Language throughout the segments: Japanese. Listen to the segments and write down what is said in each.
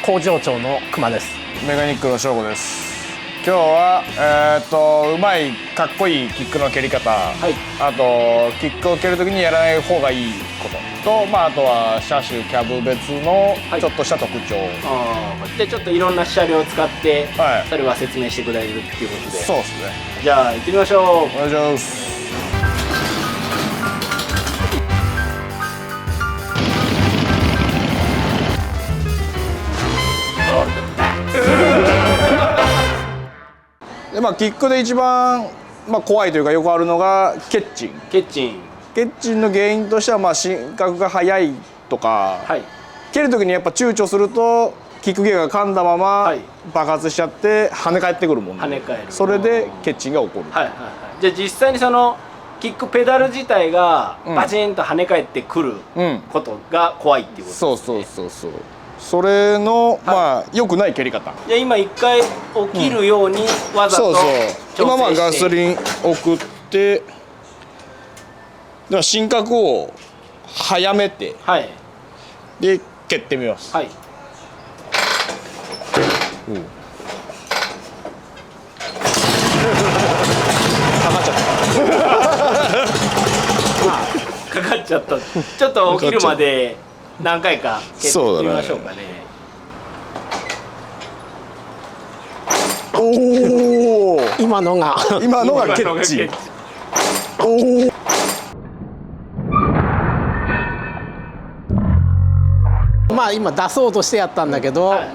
工場長の熊です。メカニックの翔吾です。今日はうまいかっこいいキックの蹴り方、あとキックを蹴るときにやらない方がいいことと、あとは車種キャブ別のちょっとした特徴、でちょっといろんな車両を使って、それは説明してくれるっていうことで。そうですね。じゃあ行ってみましょう。お願いします。でキックで一番、怖いというかよくあるのがケッチン。ケッチンの原因としては進角が速いとか、蹴る時にやっぱ躊躇するとキックギアが噛んだまま爆発しちゃって跳ね返ってくるもんで、それでケッチンが起こる。じゃあ実際にそのキックペダル自体がバチンと跳ね返ってくることが怖いっていうことですね。そう。それの良くない蹴り方。じゃあ今一回起きるようにわざと調整して、今ガソリン送って進角を早めて、で蹴ってみます。かかっちゃった。ちょっと起きるまで何回か蹴ってみましょうかね。おお。今のがケッチン。今出そうとしてやったんだけど、あ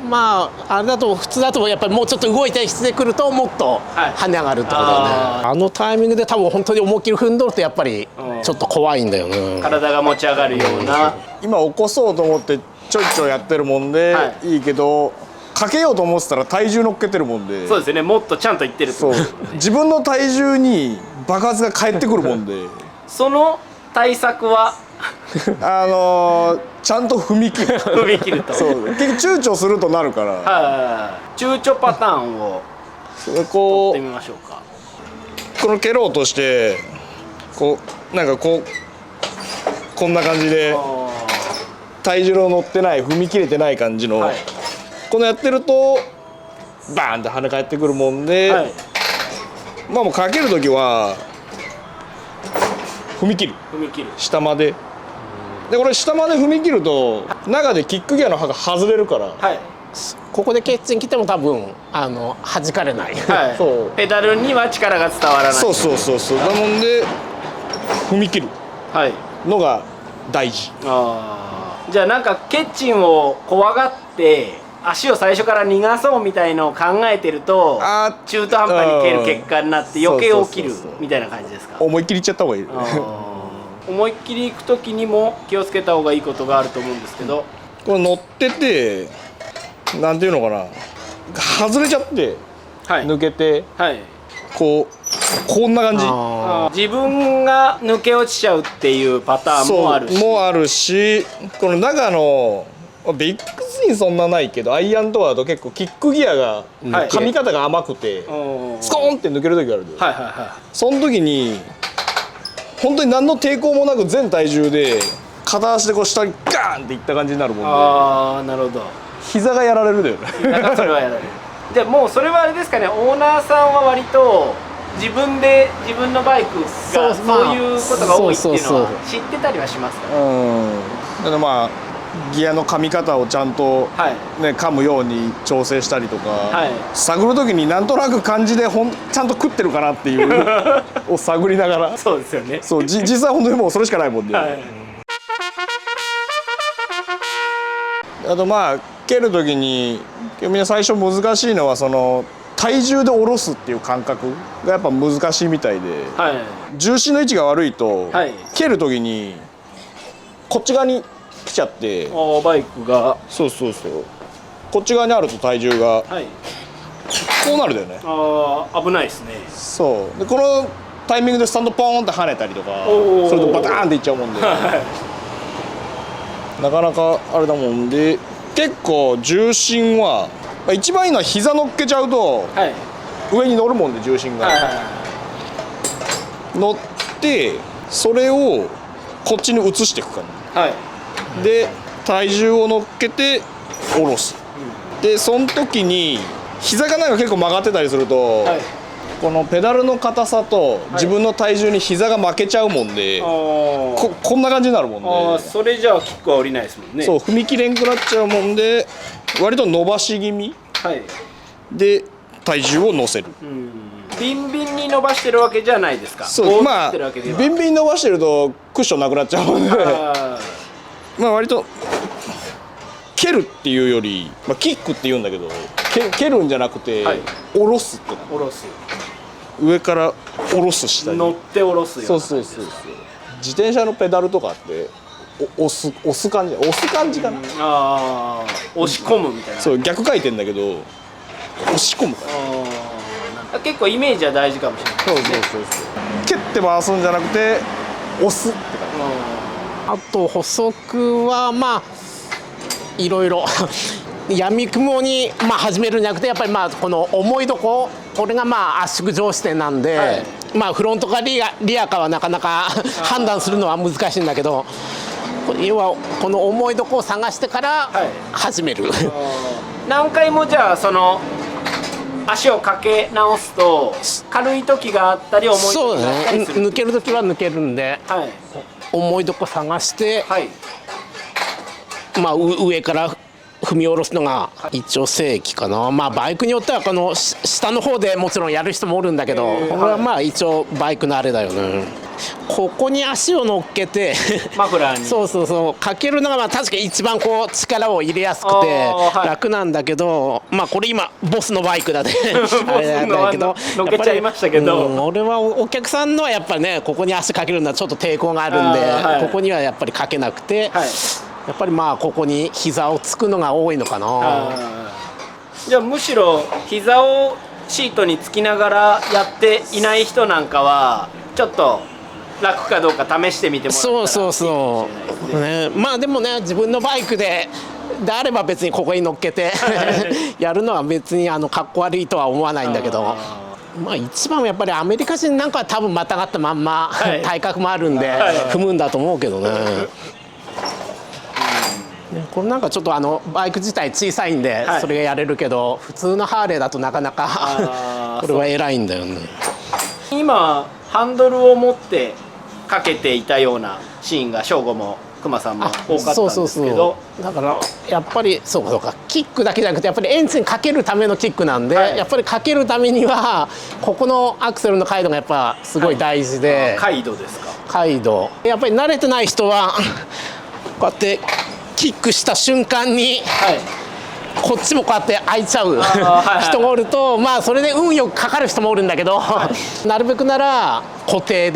れだと普通だとやっぱりもうちょっと動いてしてくるともっと跳ね上がるってことだよね。あのタイミングで多分本当に思いっきり踏んどるとやっぱりちょっと怖いんだよね。体が持ち上がるような。今起こそうと思ってちょいちょいやってるもんでいいけど、かけようと思ってたら体重乗っけてるもんで。そうですね。もっとちゃんといってるってことですね。自分の体重に爆発が返ってくるもんで。その対策はちゃんと踏み切ると。そう結局躊躇するとなるから、躊躇パターンを取ってみましょうか。この蹴ろうとしてこんな感じで体重の乗ってない踏み切れてない感じの、このやってるとバーンって跳ね返ってくるもんで、もうかける時は踏み切る下まで。でこれ下まで踏み切ると中でキックギアの刃が外れるから、ここでケッチン来ても多分弾かれない。ペダルには力が伝わらない。そうだもんで踏み切るのが大事。じゃあなんかケッチンを怖がって足を最初から逃がそうみたいのを考えてると中途半端に蹴る結果になって余計起きるみたいな感じですか。思いっきりいっちゃった方がいい。思いっきり行く時にも気をつけた方がいいことがあると思うんですけど、これ乗っててなんていうのかな、外れちゃって抜けて、こんな感じ。自分が抜け落ちちゃうっていうパターンもあるし、この中のビッグスにそんなないけど、アイアンとかだと結構キックギアが噛み方が甘くてスコーンって抜ける時がある。その時に本当に何の抵抗もなく全体重で片足で下にガーンっていった感じになるもんで。なるほど。膝がやられるだよね。それはやられる。じゃあもうそれはあれですかね、オーナーさんは割と自分で自分のバイクがそういうことが多いっていうのは知ってたりはしますか？だからギアの噛み方をちゃんと、噛むように調整したりとか、探る時になんとなく感じでちゃんと食ってるかなっていうを探りながら。そうですよね。実際本当にもうそれしかないもんで、あと蹴る時にみんな最初難しいのはその体重で下ろすっていう感覚がやっぱ難しいみたいで、重心の位置が悪いと、蹴る時にこっち側に来ちゃって、バイクがこっち側にあると体重がこうなるだよね。危ないですね。でこのタイミングでスタンドポーンって跳ねたりとか、それとバターンっていっちゃうもんで、なかなかあれだもんで、結構重心は一番いいのは膝乗っけちゃうと上に乗るもんで、重心が乗ってそれをこっちに移していく感じ、で体重を乗っけて下ろす、でその時に膝がなんか結構曲がってたりすると、はい、このペダルの硬さと自分の体重に膝が負けちゃうもんで、はい、こんな感じになるもんで、それじゃあキックは降りないですもんね。そう踏み切れんくなっちゃうもんで割と伸ばし気味、はい、で体重を乗せる。ビンビンに伸ばしてるわけじゃないですか。そうまあビンビン伸ばしてるとクッションなくなっちゃうのでまあ割と蹴るっていうより、まあ、キックって言うんだけど蹴るんじゃなくて、はい、下ろすって下ろす上から下ろす下に乗って下ろすような。そう自転車のペダルとかって押す感じかな。ああ押し込むみたいな。そう逆回転だけど押し込むから。結構イメージは大事かもしれないですね。そう蹴って回すんじゃなくて押すって感じ。あと補足はまあいろいろ闇雲にまあ始めるんじゃなくてやっぱりまあこの重いとこれがまあ圧縮上視点なんで、はい、まあフロントかリアかはなかなか判断するのは難しいんだけど、要はこの重いとこを探してから始める、はい、何回もじゃあその足をかけ直すと軽い時があったり重い時があったりする。そうね、抜ける時は抜けるんで、はい、重いとこ探して、はい、まあ上から踏み下ろすのが一応正規かな。まあバイクによってはこの下の方でもちろんやる人もおるんだけど、これはまあ一応バイクのあれだよね。ここに足を乗っけてマフラーにそうかけるのがまあ確かに一番こう力を入れやすくて楽なんだけど、まあこれ今ボスのバイクだねあれなんだけど乗っけちゃいましたけど、俺はお客さんのはやっぱりねここに足かけるのはちょっと抵抗があるんで、はい、ここにはやっぱりかけなくて、はい、やっぱりまあここに膝をつくのが多いのかな。じゃあむしろ膝をシートにつきながらやっていない人なんかはちょっと楽かどうか試してみてもらったらいいかもしれないですね。まあでもね自分のバイクであれば別にここに乗っけてやるのは別にかっこ悪いとは思わないんだけど、まあ一番はやっぱりアメリカ人なんかは多分またがったまんま、はい、体格もあるんで踏むんだと思うけどね。これなんかちょっとバイク自体小さいんでそれがやれるけど、普通のハーレーだとなかなかこれは偉いんだよね。今ハンドルを持ってかけていたようなシーンが省吾も熊さんも多かったんですけど、だからやっぱりそうかキックだけじゃなくてやっぱりエンジンかけるためのキックなんで、はい、やっぱりかけるためにはここのアクセルの回路がやっぱすごい大事で、はい、回路ですか。回路やっぱり慣れてない人はこうやってキックした瞬間に、はい、こっちもこうやって開いちゃう人がおると、まあそれで運よくかかる人もおるんだけど、はい、なるべくなら固定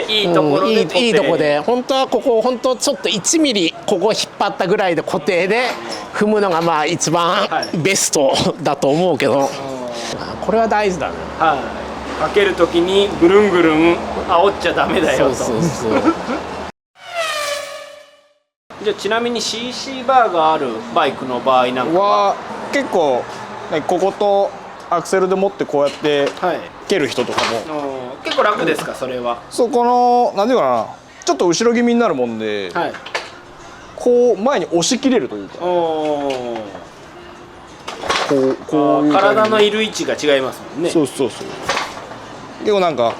いいところでいいとこで本当はここ本当ちょっと1ミリここ引っ張ったぐらいで固定で踏むのがまあ一番ベストだと思うけど、これは大事だね。はい、かける時にぐるんぐるん煽っちゃダメだよと。そうじゃあちなみに CC バーがあるバイクの場合なんかは結構こことアクセルで持ってこうやって蹴る人とかも、結構楽ですかそれは。そうこの何ていうかなちょっと後ろ気味になるもんで、はい、こう前に押し切れるというかこういう体のいる位置が違いますもんね。そう結構なんか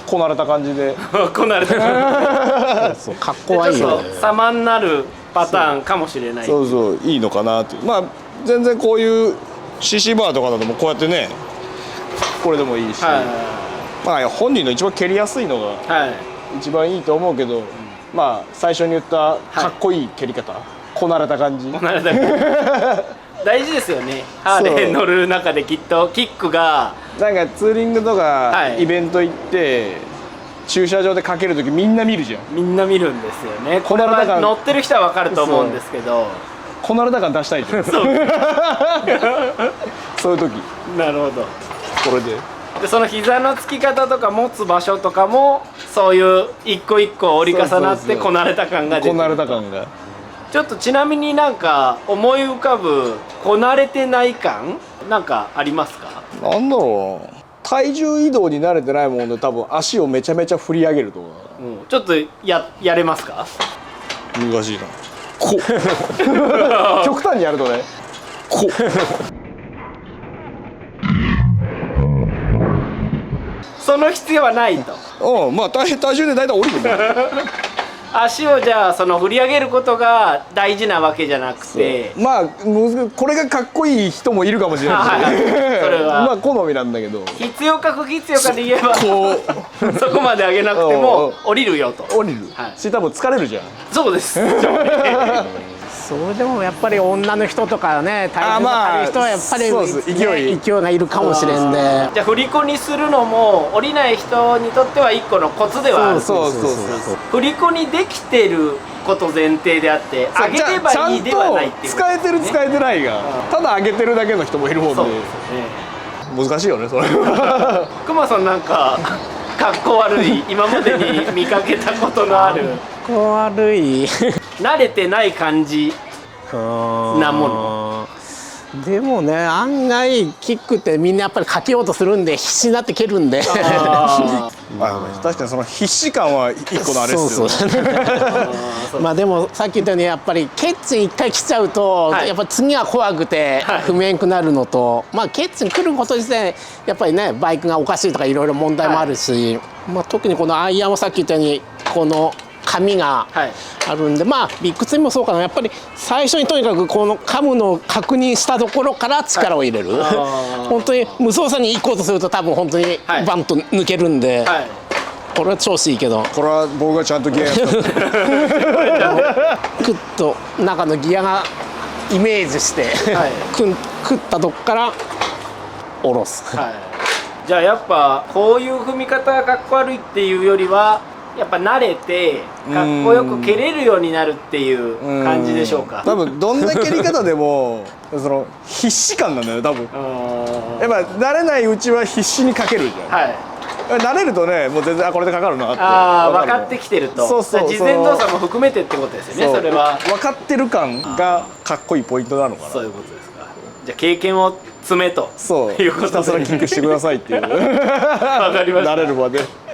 こなれた感じでこなれた感じそうかっこいいよね。様になるパターンかもしれない。そういいのかなっていう。まあ全然こういう CC バーとかだともこうやってねこれでもいいし、まあ本人の一番蹴りやすいのが一番いいと思うけど、まあ最初に言ったかっこいい蹴り方、こなれた感じ大事ですよね。ハーレー乗る中できっとキックがなんかツーリングとかイベント行って、駐車場でかける時みんな見るじゃん。みんな見るんですよね。これは乗ってる人は分かると思うんですけど、こなれた感出したいじゃん。そういう時なるほど。これでその膝のつき方とか持つ場所とかもそういう一個一個折り重なってこなれた感が出てる。こなれた感がちょっとちなみになんか思い浮かぶこなれてない感なんかありますか？なんだろうな、体重移動に慣れてないもんで多分足をめちゃめちゃ振り上げるとか、ちょっとやれますか？難しいな。こう極端にやるとねこその必要はないと。まあ体重で大体降りるんだ足をじゃあその振り上げることが大事なわけじゃなくて、まあこれがかっこいい人もいるかもしれないし、それはまあ好みなんだけど、必要か不必要かで言えばこうそこまで上げなくても降りるよと。降りる、し多分疲れるじゃん。そうですそれでもやっぱり女の人とかね、体重が軽い人はやっぱり、勢いがいるかもしれんで、じゃあ振り子にするのも降りない人にとっては一個のコツではある。そう振り子にできてること前提であって上げればいいではないっていう、使えてる使えてないが、ただ上げてるだけの人もいるもんで、難しいよねそれくまさんなんかかっこ悪い今までに見かけたことのあるかっこ悪い慣れてない感じなもの。でもね、案外キックってみんなやっぱりかけようとするんで必死になって蹴るんで確かにその必死感は一個のあれですよね。まあでもさっき言ったようにやっぱりケッチン一回来ちゃうと、やっぱ次は怖くて不明くなるのと、まあケッチン来ること自体やっぱりね、バイクがおかしいとかいろいろ問題もあるし、まあ特にこのアイアンはさっき言ったようにこの紙があるんで、まあビッグツインもそうかな、やっぱり最初にとにかくこのカムの確認したところから力を入れる、本当に無操作に行こうとすると多分本当にバンと抜けるんで、これは調子いいけど、これは僕がちゃんとギアやったクッと中のギアがイメージして、食ったとこから下ろす、じゃあやっぱこういう踏み方がかっこ悪いっていうよりはやっぱ慣れてかっこよく蹴れるようになるっていう感じでしょうか。多分どんな蹴り方でもその必死感なんだよ多分。やっぱ慣れないうちは必死にかけるじゃん。慣れるとね、もう全然これでかかるなって分かってきてると。事前動作も含めてってことですよね。それは分かってる感がかっこいいポイントなのかな。そういうことですか。じゃあ経験を積めということで、ひたすらキックしてくださいっていう。わかりました。慣れるまで。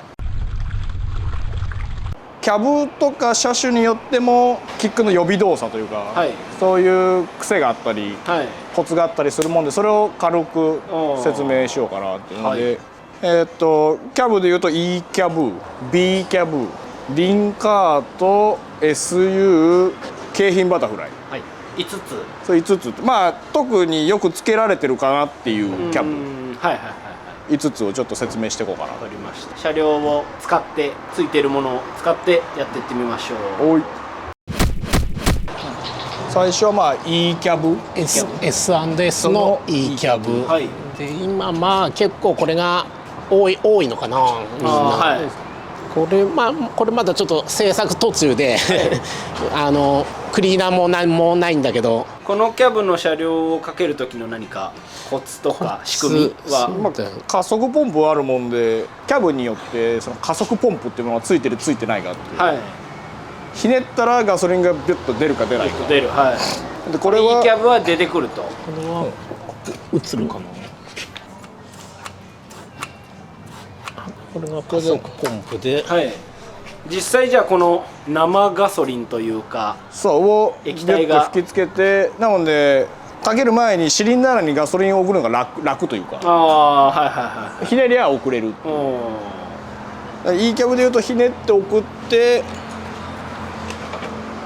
キャブとか車種によってもキックの予備動作というか、そういう癖があったり、コツがあったりするもんで、それを軽く説明しようかなっていうので、キャブでいうと E キャブ、B キャブ、リンカート、SU、京浜バタフライ、5つ。そう5つ、まあ特によくつけられてるかなっていうキャブ5つをちょっと説明していこうかな。わかりました。車両を使ってついてるものを使ってやっていってみましょう。最初はまあ E キャブ、 S&S の E キャブで、今まあ結構これが多いのかな、みんな。これまだちょっと制作途中でクリーナーも何もないんだけど、このキャブの車両をかける時の何かコツとか仕組みは、加速ポンプあるもんで、キャブによってその加速ポンプっていうのがついてるついてないかっていう、ひねったらガソリンがビュッと出るか出ないか。出る。でこれは E キャブは出てくると。これは映るかな。これが加速ポンプで、実際じゃあこの生ガソリンというかを液体が吹きつけて、なのでかける前にシリンダー内にガソリンを送るのが楽というか、ひねりは送れる。E キャブでいうとひねって送って、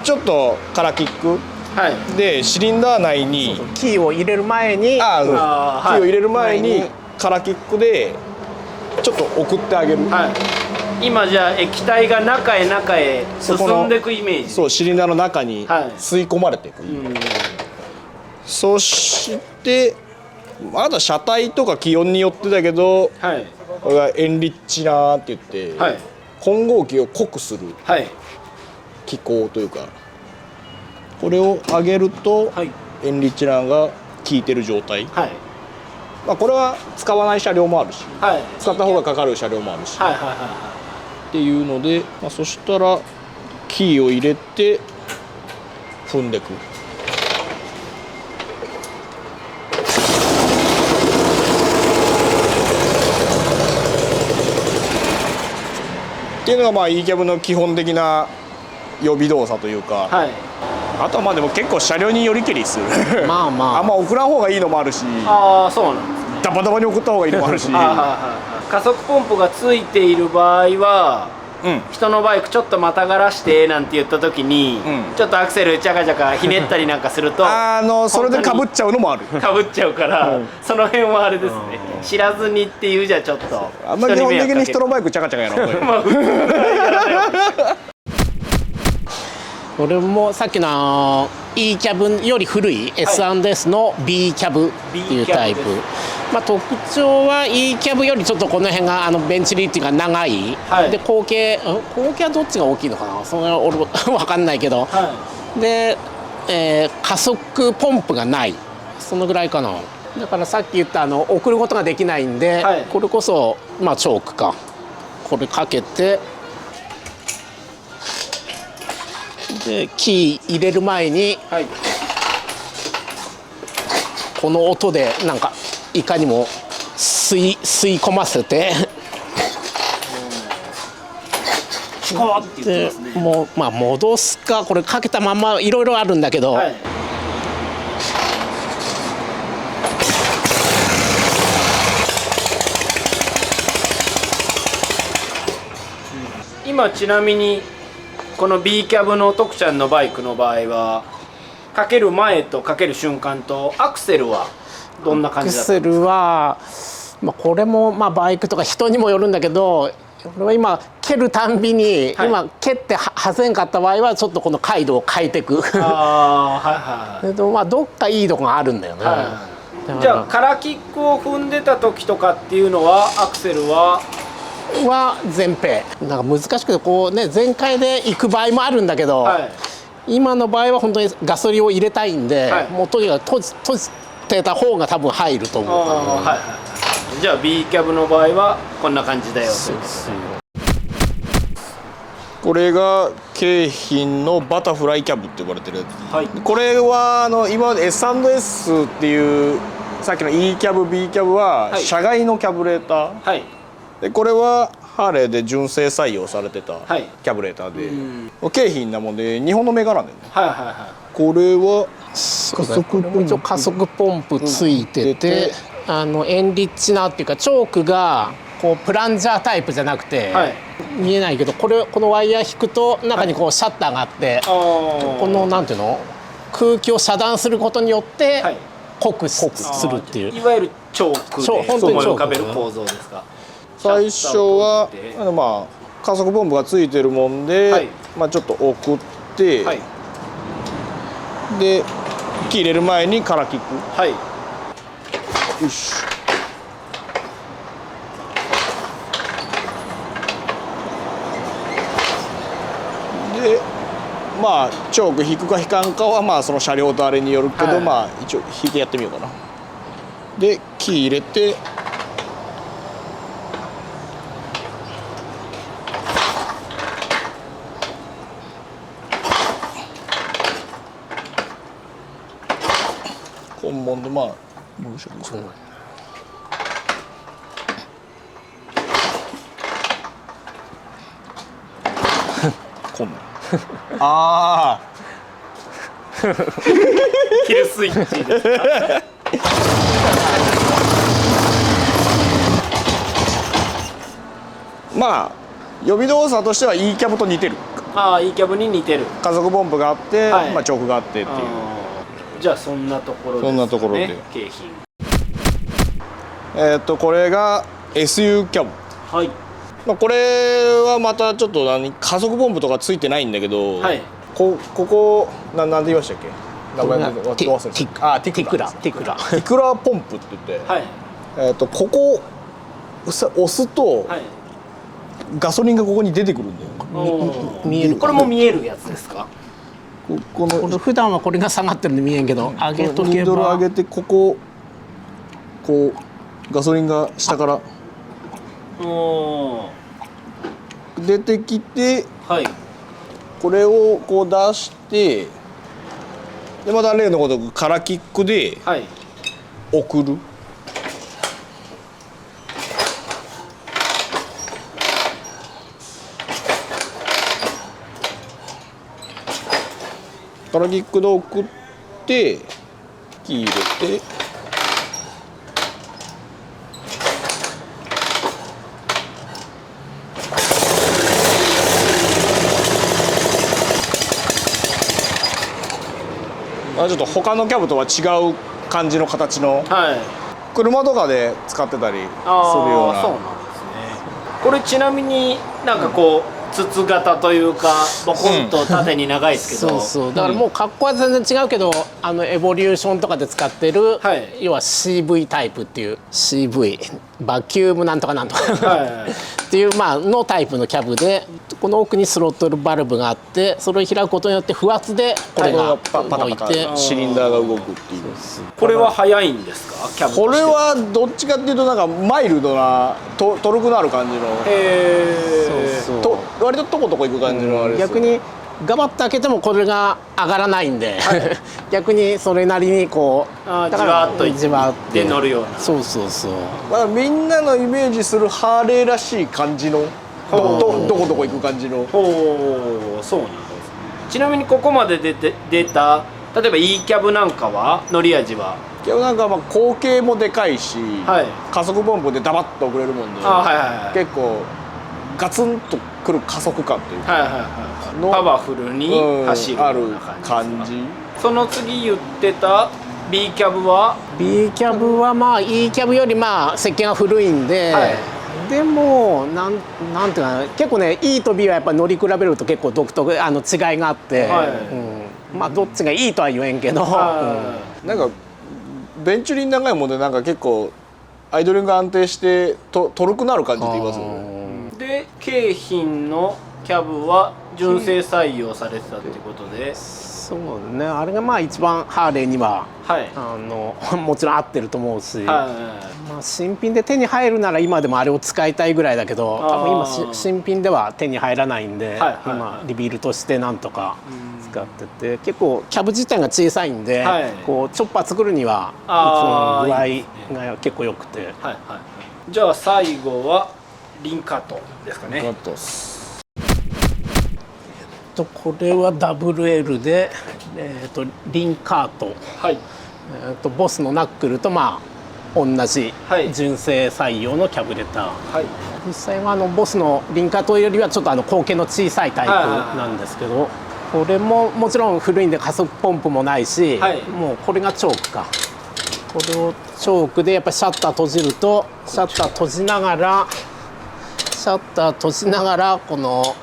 ちょっと空キックでシリンダー内にキーを入れる前に空キックでちょっと送ってあげる。今じゃあ液体が中へ進んでいくイメージ。そう、シリンダーの中に吸い込まれていく。そしてまだ車体とか気温によってだけど、これがエンリッチナーって言って、混合気を濃くする気候というか、これを上げるとエンリッチナーが効いてる状態。まあこれは使わない車両もあるし、使った方がかかる車両もあるしっていうので、そしたらキーを入れて踏んでいく。っていうのがまあ E キャブの基本的な予備動作というか、あとはまあでも結構車両によりけりするまあまああんま送らん方がいいのもあるし、ああそうなんですね。ダバダバに送った方がいいのもあるし加速ポンプがついている場合は、人のバイクちょっとまたがらしてなんて言った時に、ちょっとアクセルチャカチャカひねったりなんかするとそれでかぶっちゃうのもあるかぶっちゃうから、その辺はあれですね、知らずにっていうじゃちょっとあんまり基本的に人のバイクチャカチャカやろまあ普通はやらないわけです。俺もさっきのE キャブより古い S&S の B キャブっていうタイプ、まあ、特徴は E キャブよりちょっとこの辺がベンチリーっていうか長い、で後傾はどっちが大きいのかな、それは俺も分かんないけど、で、加速ポンプがない、そのぐらいかな。だからさっき言った送ることができないんで、これこそまあチョークか、これかけて。でキー入れる前に、この音でなんかいかにも吸い込ませてでもうまあ戻すか、これかけたまんまいろいろあるんだけど、今ちなみにこの B キャブの徳ちゃんのバイクの場合はかける前とかける瞬間とアクセルはどんな感じだったんですか？アクセルは、まあ、これもまあバイクとか人にもよるんだけど、俺は今蹴るたんびに、今蹴って外せんかった場合はちょっとこの回路を変えていくでもまあどっかいいとこがあるんだよね、じゃあカラキックを踏んでた時とかっていうのはアクセルは全平なんか難しくてこうね全開で行く場合もあるんだけど、今の場合は本当にガソリンを入れたいんで、もうとにかく閉じてた方が多分入ると思うから、じゃあ B キャブの場合はこんな感じだよと。これが京浜のバタフライキャブって呼ばれてるやつ、これは今まで S&S っていうさっきの E キャブ B キャブは車外のキャブレーター、でこれはハーレーで純正採用されてたキャブレーターで、京浜なもんで日本のメーカーなんだよね。これは加速ポンプついてて、エンリッチナーっていうかチョークがこうプランジャータイプじゃなくて、見えないけどこのワイヤー引くと中にこうシャッターがあって、このなんていうの空気を遮断することによって濃くするっていう、いわゆるチョークで思い浮かべる構造ですか？最初はまあ加速ポンプがついてるもんで、まあちょっと送って、でキー入れる前にカラキック、よし。でまあチョーク引くか引かんかはまあその車両とあれによるけど、まあ一応引いてやってみようかな。でキー入れて根門でまあどうしようかな。こんなんああキルスイッチですか？まあ予備動作としては E キャブと似てる。E キャブに似てる。加速ポンプがあって、まあチョークがあってっていう。じゃあそんなところですね。そんなところで京浜。これが SU キャブ。まあこれはまたちょっと加速ポンプとかついてないんだけど、ここなんて言いましたっけ？名前忘れてた。ティクラポンプって言って、ここ押すとガソリンがここに出てくるんだよ。見える。これも見えるやつですか？この普段はこれが下がってるんで見えんけど、上げとけばニードル上げてこうガソリンが下から出てきて、これをこう出してでまた例のごとくカラキックで送る。カラキックで送ってキー入れてちょっと他のキャブとは違う感じの形の、はい、車とかで使ってたりするような。そうなんですね。これちなみになんかこう、筒型というかボコンと縦に長いですけど、そうだからもう格好は全然違うけど、エボリューションとかで使ってる、はい、要は CV タイプっていう CV バキュームなんとかなんとかっていうのタイプのキャブで、この奥にスロットルバルブがあって、それを開くことによって不圧でこれが動いてシリンダーが動くっていう。これは速いんですか、キャブとして？これはどっちかっていうとなんかマイルドなトルクのある感じの、割とトコトコいく感じのあれです。逆にガバッと開けてもこれが上がらないんで、はい、逆にそれなりにこうじわっとじわって乗るような。そうみんなのイメージするハーレーらしい感じのどこどこ行く感じの。そうなんです。ちなみにここまで出た例えば E キャブなんかは乗り味は？キャブなんかは後傾もでかいし、はい、加速ポンプでダバッと送れるもんで、結構ガツンとくる加速感というか、パワフルに走るある感じ。その次言ってた B キャブは？ B キャブはE キャブより設計が古いんで、はい、でもなんていうかな、結構ね E と B はやっぱ乗り比べると結構独特違いがあって、はい、どっちがいいとは言えんけど、なんかベンチュリン長いもんでなんか結構アイドリング安定してトルクのある感じって言いますよね。で京浜のキャブは純正採用されてたっていうことで、そうね、あれが一番ハーレーには、はい、もちろん合ってると思うし、新品で手に入るなら今でもあれを使いたいぐらいだけど、多分今新品では手に入らないんで、今リビルとしてなんとか使ってて、結構キャブ自体が小さいんで、こうチョッパー作るにはいつも具合が結構良くて。じゃあ最後はリンカートですかね。これは WL で、リンカート、はい、ボスのナックルと同じ純正採用のキャブレター、はい、実際はボスのリンカートよりはちょっと後傾の小さいタイプなんですけど、これももちろん古いんで加速ポンプもないし、はい、もうこれがチョークか。これをチョークでやっぱりシャッター閉じると、シャッター閉じながらこの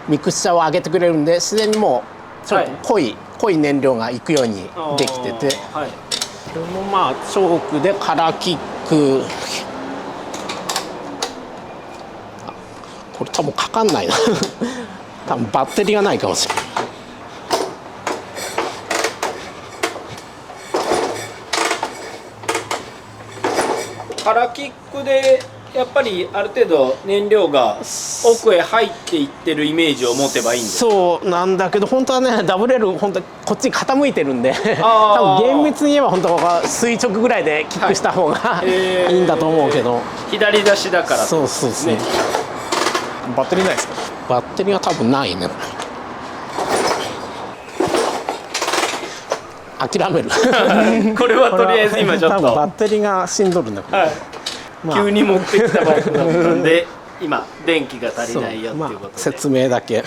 ミクスチャーを上げてくれるんで、自然にもうちょっと濃い燃料がいくようにできてて、はい、これもチョークでカラーキック、これ多分かかんないな多分バッテリーがないかもしれない。カラーキックでやっぱりある程度燃料が奥へ入っていってるイメージを持てばいいんですか？そうなんだけど、本当はね WL 本当こっちに傾いてるんで多分厳密に言えば本当は垂直ぐらいでキックした方が、いいんだと思うけど、左出しだからそうね。バッテリーないですか？バッテリーは多分ないね。諦めるこれはとりあえず今ちょっとバッテリーがしんどるんだけど、急に持ってきたバイクだったんで今電気が足りないよっていうことで、説明だけ、でも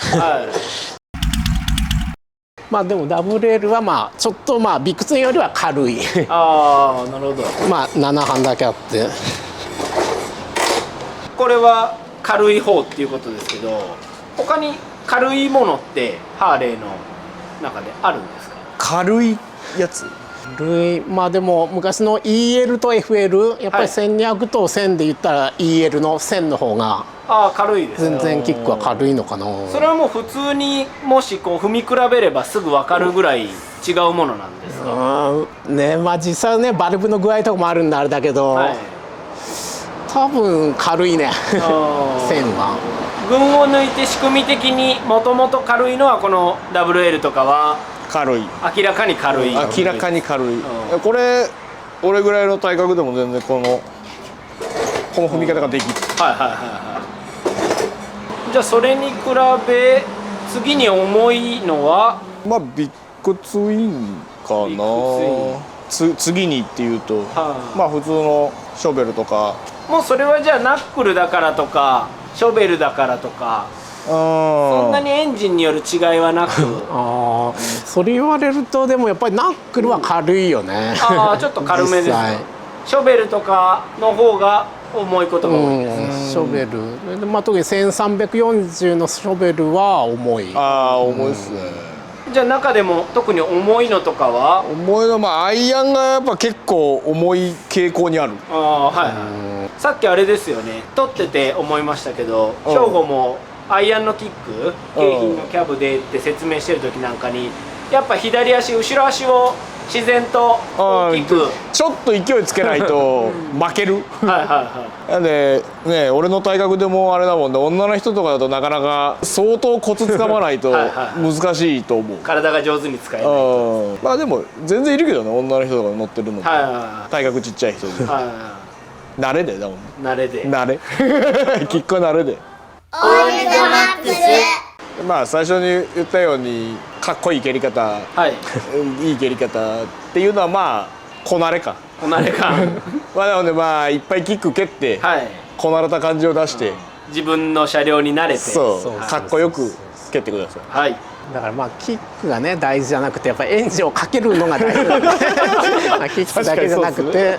WL はちょっとビクツンよりは軽いああなるほど。7班だけあって、これは軽い方っていうことですけど、他に軽いものってハーレーの中であるんですか？軽いやつ、でも昔の EL と FL やっぱり1200と1000で言ったら EL の1000の方が軽いです。全然キックは軽いのかな。それはもう普通にもし踏み比べればすぐ分かるぐらい違うものなんですか？実際はねバルブの具合とかもあるんであれだけど、多分軽いね1000は。群を抜いて仕組み的にもともと軽いのはこの WL とかは軽い、明らかに軽い。明らかに軽い。これ俺ぐらいの体格でも全然この踏み方ができる。じゃあそれに比べ次に重いのはまあビッグツインかビッグツインな。次にっていうと、はあまあ普通のショベルとか。もうそれはじゃあナックルだからとかショベルだからとかそそんなにエンジンによる違いはなくああ、それ言われるとでもやっぱりナックルは軽いよね。ああちょっと軽めですか。実際ショベルとかの方が重いことが多いです、ショベルで、まあ、特に1340のショベルは重い。ああ重いっすね。じゃあ中でも特に重いのとかは重いのまあアイアンがやっぱ結構重い傾向にある。ああはいはいさっきあれですよね撮ってて思いましたけどうん兵庫もアイアンのキック景品のキャブでって説明してる時なんかにやっぱ左足後ろ足を自然と大きくちょっと勢いつけないと負ける。はいはいはいなんでね俺の体格でもあれだもんね、女の人とかだとなかなか相当コツつかまないとはいは難しいと思う。体が上手に使えないうんまあでも全然いるけどね、女の人とか乗ってるのはいは体格ちっちゃい人でいはいは慣れでだもんね。い慣れで慣れキックは慣れで。オールドマックス。まあ最初に言ったようにかっこいい蹴り方、はいいい蹴り方っていうのはまあこなれか。こなれ感まあなのでまあいっぱいキック蹴ってはいこなれた感じを出して、自分の車両に慣れてそうそうかっこよく蹴ってください。はいだからまあキックがね大事じゃなくてやっぱりエンジンをかけるのが大事なんでまあキックだけじゃなくて、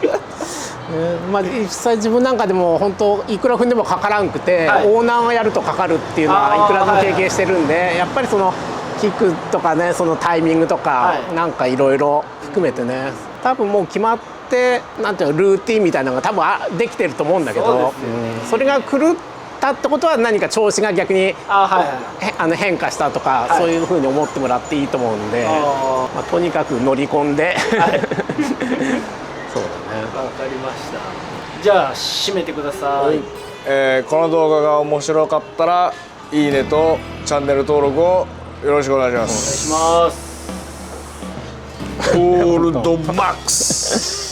まあ実際自分なんかでも本当いくら踏んでもかからんくて、はいオーナーがやるとかかるっていうのあーはいくらでも経験してるんで、やっぱりそのキックとかねそのタイミングとか、はいなんかいろいろ含めてね多分もう決まってなんていうのルーティンみたいなのが多分できてると思うんだけどそうですよねそれが狂ったってことは何か調子が逆にあはいはい変化したとか、はいそういうふうに思ってもらっていいと思うんで、あまあ、とにかく乗り込んで、はいそうだね。わかりましたじゃあ締めてくださいこの動画が面白かったらいいねとチャンネル登録をよろしくお願いしまお願いしす。ますゴールドマックス